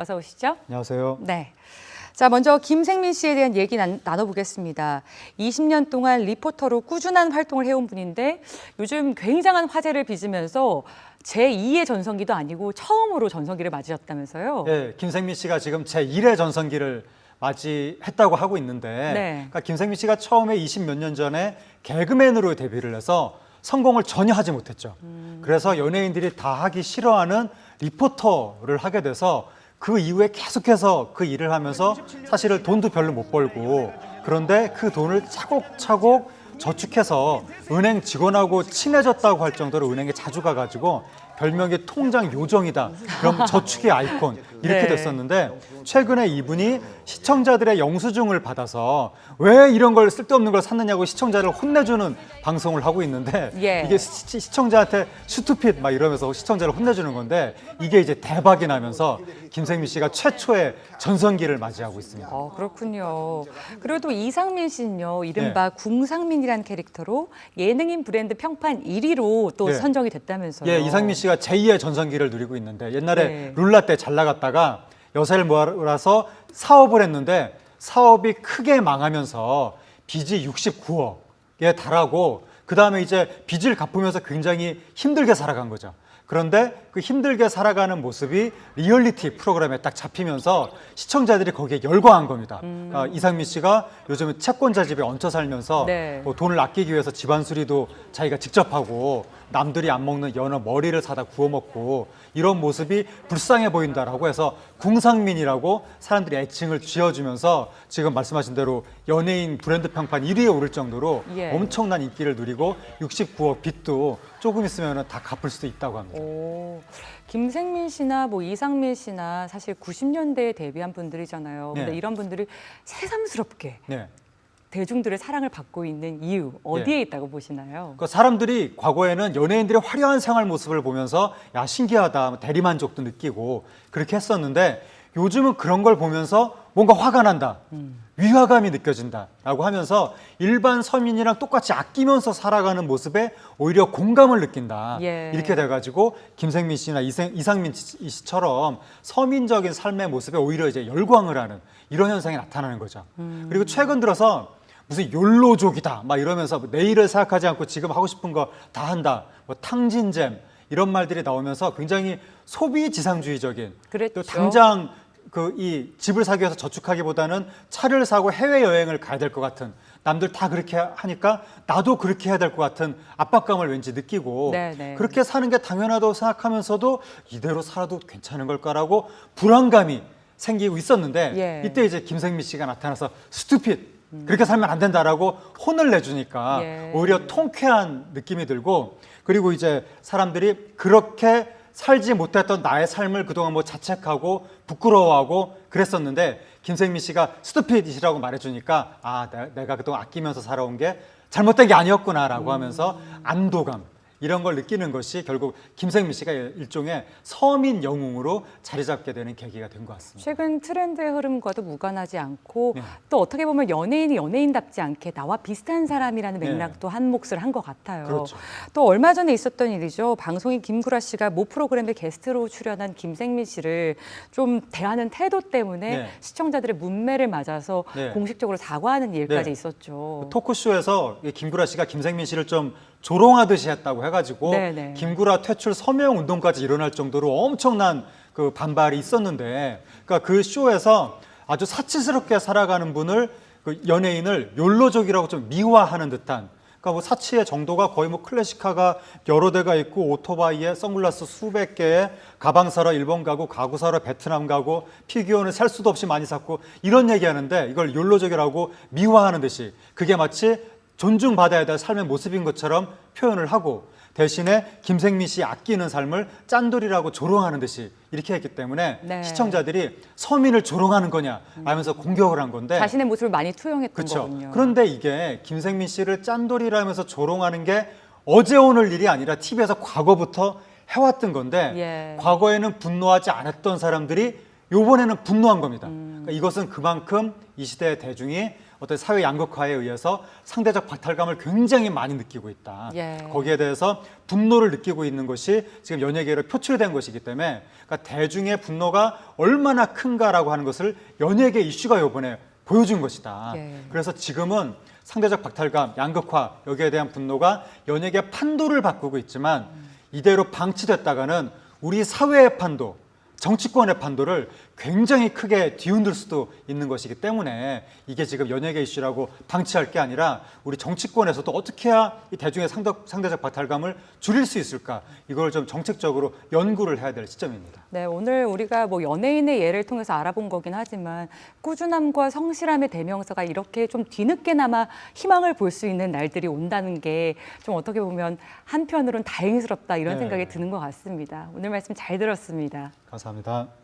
어서 오시죠. 안녕하세요. 네. 자, 먼저 김생민 씨에 대한 얘기 나눠보겠습니다. 20년 동안 리포터로 꾸준한 활동을 해온 분인데 요즘 굉장한 화제를 빚으면서 제2의 전성기도 아니고 처음으로 전성기를 맞으셨다면서요? 네, 김생민 씨가 지금 제1의 전성기를 맞이했다고 하고 있는데 네. 그러니까 김생민 씨가 처음에 20몇 년 전에 개그맨으로 데뷔를 해서 성공을 전혀 하지 못했죠. 그래서 연예인들이 다 하기 싫어하는 리포터를 하게 돼서 그 이후에 계속해서 그 일을 하면서 사실은 돈도 별로 못 벌고 그런데 그 돈을 차곡차곡 저축해서 은행 직원하고 친해졌다고 할 정도로 은행에 자주 가가지고 별명이 통장 요정이다. 그럼 저축의 아이콘 이렇게 네. 됐었는데 최근에 이분이 시청자들의 영수증을 받아서 왜 이런 걸 쓸데없는 걸 샀느냐고 시청자를 혼내주는 방송을 하고 있는데 예. 이게 시청자한테 슈투핏 막 이러면서 시청자를 혼내주는 건데 이게 이제 대박이 나면서 김생민 씨가 최초의 전성기를 맞이하고 있습니다. 그렇군요. 그리고 또 이상민 씨는요, 이른바 궁상민이라는 캐릭터로 예능인 브랜드 평판 1위로 또 네. 선정이 됐다면서요. 예, 이상민 씨가 제2의 전성기를 누리고 있는데 옛날에 네. 룰라 때 잘 나갔다가 여세를 몰아서 사업을 했는데 사업이 크게 망하면서 빚이 69억에 달하고 그 다음에 이제 빚을 갚으면서 굉장히 힘들게 살아간 거죠. 그런데 그 힘들게 살아가는 모습이 리얼리티 프로그램에 딱 잡히면서 시청자들이 거기에 열광한 겁니다. 이상민 씨가 요즘은 채권자 집에 얹혀 살면서 네. 뭐 돈을 아끼기 위해서 집안 수리도 자기가 직접 하고 남들이 안 먹는 연어 머리를 사다 구워 먹고 이런 모습이 불쌍해 보인다라고 해서 궁상민이라고 사람들이 애칭을 지어주면서 지금 말씀하신 대로 연예인 브랜드 평판 1위에 오를 정도로 예. 엄청난 인기를 누리고 69억 빚도 조금 있으면 다 갚을 수도 있다고 합니다. 김생민 씨나 뭐 이상민 씨나 사실 90년대에 데뷔한 분들이잖아요. 근데 네. 이런 분들이 새삼스럽게 네. 대중들의 사랑을 받고 있는 이유 어디에 있다고 보시나요? 그 사람들이 과거에는 연예인들의 화려한 생활 모습을 보면서 야 신기하다 대리만족도 느끼고 그렇게 했었는데 요즘은 그런 걸 보면서 뭔가 화가 난다 위화감이 느껴진다라고 하면서 일반 서민이랑 똑같이 아끼면서 살아가는 모습에 오히려 공감을 느낀다 예. 이렇게 돼가지고 김생민 씨나 이상민 씨처럼 서민적인 삶의 모습에 오히려 이제 열광을 하는 이런 현상이 나타나는 거죠. 그리고 최근 들어서 무슨 욜로족이다 막 이러면서 내일을 생각하지 않고 지금 하고 싶은 거 다 한다 뭐 탕진잼 이런 말들이 나오면서 굉장히 소비 지상주의적인 그랬죠. 또 당장 그 이 집을 사기 위해서 저축하기보다는 차를 사고 해외 여행을 가야 될 것 같은 남들 다 그렇게 하니까 나도 그렇게 해야 될 것 같은 압박감을 왠지 느끼고 네네. 그렇게 사는 게 당연하다고 생각하면서도 이대로 살아도 괜찮은 걸까라고 불안감이 생기고 있었는데 예. 이때 이제 김생민 씨가 나타나서 스투핏 그렇게 살면 안 된다라고 혼을 내주니까 예. 오히려 통쾌한 느낌이 들고 그리고 이제 사람들이 그렇게 살지 못했던 나의 삶을 그동안 뭐 자책하고 부끄러워하고 그랬었는데 김생민 씨가 스투핏이라고 말해주니까 아 내가 그동안 아끼면서 살아온 게 잘못된 게 아니었구나라고 하면서 안도감 이런 걸 느끼는 것이 결국 김생민 씨가 일종의 서민 영웅으로 자리 잡게 되는 계기가 된 것 같습니다. 최근 트렌드의 흐름과도 무관하지 않고 네. 또 어떻게 보면 연예인이 연예인답지 않게 나와 비슷한 사람이라는 네. 맥락도 한 몫을 한 것 같아요. 그렇죠. 또 얼마 전에 있었던 일이죠. 방송인 김구라 씨가 모 프로그램에 게스트로 출연한 김생민 씨를 좀 대하는 태도 때문에 네. 시청자들의 문매를 맞아서 네. 공식적으로 사과하는 일까지 네. 있었죠. 토크쇼에서 김구라 씨가 김생민 씨를 좀 조롱하듯이 했다고 해가지고 네네. 김구라 퇴출 서명 운동까지 일어날 정도로 엄청난 그 반발이 있었는데 그러니까 그 쇼에서 아주 사치스럽게 살아가는 분을 그 연예인을 욜로족이라고 좀 미화하는 듯한 그러니까 뭐 사치의 정도가 거의 뭐 클래식카가 여러 대가 있고 오토바이에 선글라스 수백 개에 가방 사러 일본 가고 가구 사러 베트남 가고 피규어는 살 수도 없이 많이 샀고 이런 얘기하는데 이걸 욜로족이라고 미화하는 듯이 그게 마치 존중받아야 될 삶의 모습인 것처럼 표현을 하고 대신에 김생민 씨 아끼는 삶을 짠돌이라고 조롱하는 듯이 이렇게 했기 때문에 네. 시청자들이 서민을 조롱하는 거냐 하면서 공격을 한 건데 자신의 모습을 많이 투영했던 그렇죠. 거군요. 그런데 이게 김생민 씨를 짠돌이라면서 조롱하는 게 어제 오늘 일이 아니라 TV에서 과거부터 해왔던 건데 예. 과거에는 분노하지 않았던 사람들이 이번에는 분노한 겁니다. 그러니까 이것은 그만큼 이 시대의 대중이 어떤 사회 양극화에 의해서 상대적 박탈감을 굉장히 많이 느끼고 있다. 예. 거기에 대해서 분노를 느끼고 있는 것이 지금 연예계로 표출된 것이기 때문에 그러니까 대중의 분노가 얼마나 큰가라고 하는 것을 연예계 이슈가 이번에 보여준 것이다. 예. 그래서 지금은 상대적 박탈감, 양극화 여기에 대한 분노가 연예계 판도를 바꾸고 있지만 이대로 방치됐다가는 우리 사회의 판도, 정치권의 판도를 굉장히 크게 뒤흔들 수도 있는 것이기 때문에 이게 지금 연예계 이슈라고 방치할 게 아니라 우리 정치권에서도 어떻게 해야 이 대중의 상대적 박탈감을 줄일 수 있을까 이걸 좀 정책적으로 연구를 해야 될 시점입니다. 네, 오늘 우리가 뭐 연예인의 예를 통해서 알아본 거긴 하지만 꾸준함과 성실함의 대명사가 이렇게 좀 뒤늦게나마 희망을 볼 수 있는 날들이 온다는 게 좀 어떻게 보면 한편으로는 다행스럽다 이런 네. 생각이 드는 것 같습니다. 오늘 말씀 잘 들었습니다. 감사합니다.